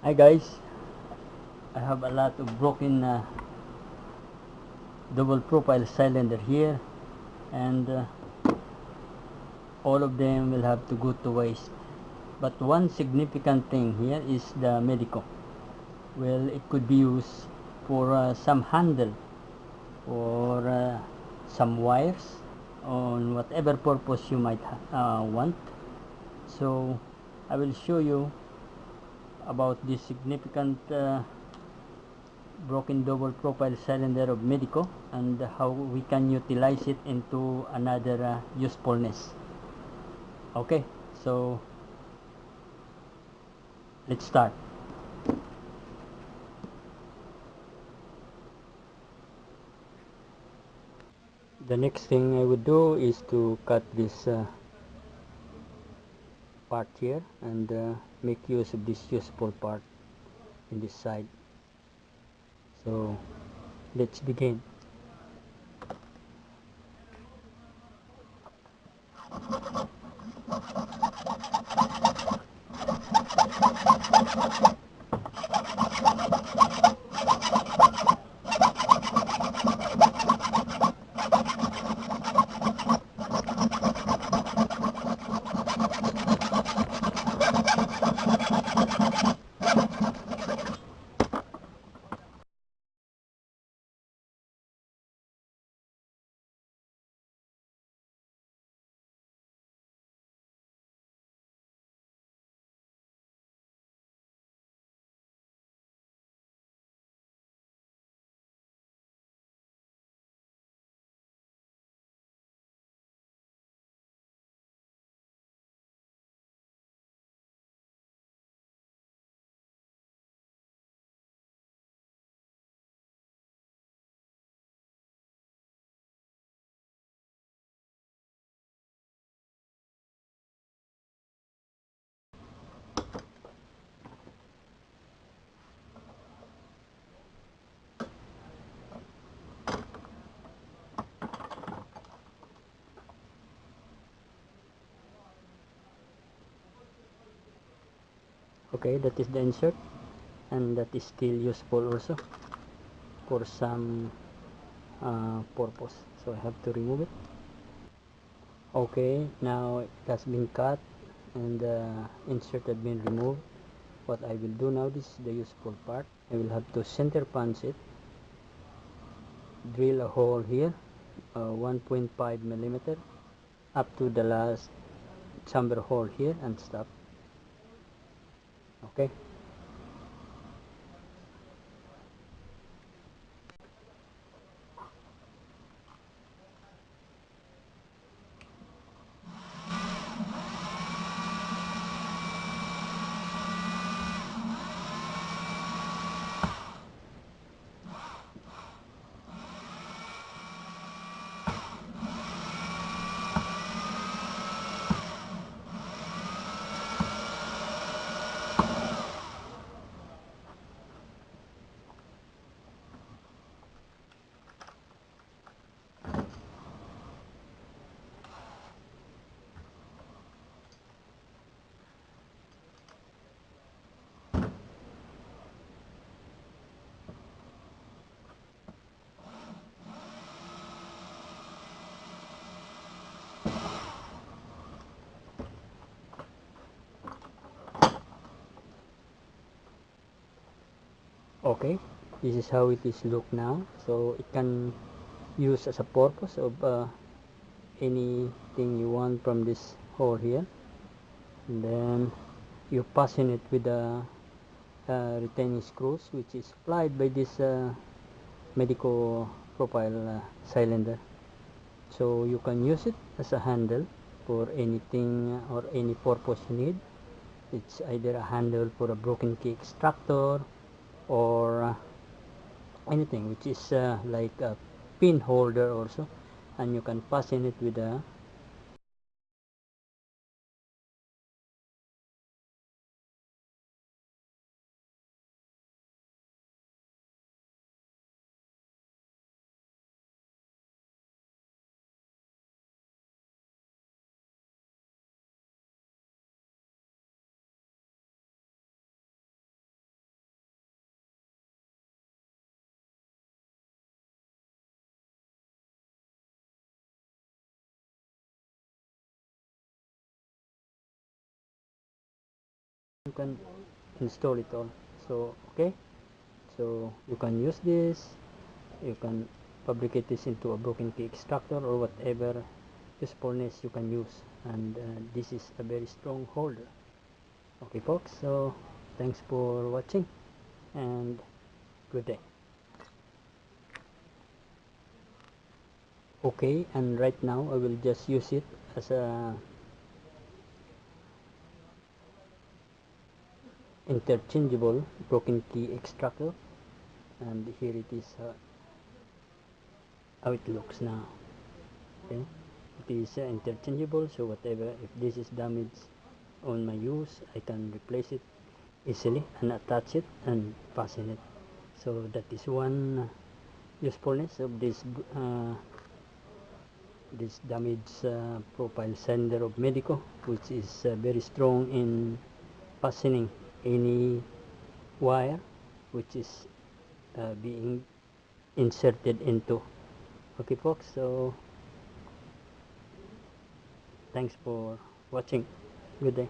Hi guys, I have a lot of broken double profile cylinder here, and all of them will have to go to waste. But one significant thing here is the Medico. Well, it could be used for some handle or some wires on whatever purpose you might want. So I will show you about this significant broken double profile cylinder of Medico and how we can utilize it into another usefulness. Okay, so let's start. The next thing I would do is to cut this part here and make use of this useful part in this side. So let's begin. Okay, that is the insert, and that is still useful also for some purpose, so I have to remove it. Okay, now it has been cut and the insert has been removed. What I will do now, this is the useful part. I will have to center punch it, drill a hole here, 1.5 millimeter up to the last chamber hole here and stop. Okay. Okay, this is how it is look now. So it can use as a purpose of anything you want from this hole here, and then you fasten it with the retaining screws, which is supplied by this Medico profile cylinder. So you can use it as a handle for anything or any purpose you need. It's either a handle for a broken key extractor or anything which is like a pin holder also, and you can fasten it with a can install it all. So okay, so you can use this, you can fabricate this into a broken key extractor or whatever usefulness you can use, and this is a very strong holder. Okay folks, so thanks for watching and good day. Okay, and right now I will just use it as a interchangeable broken key extractor, and here it is how it looks now. Okay, it is interchangeable, so whatever, if this is damaged on my use, I can replace it easily and attach it and fasten it. So that is one usefulness of this this damaged profile cylinder of Medeco, which is very strong in fastening any wire which is being inserted into. Okay folks, so thanks for watching. Good day.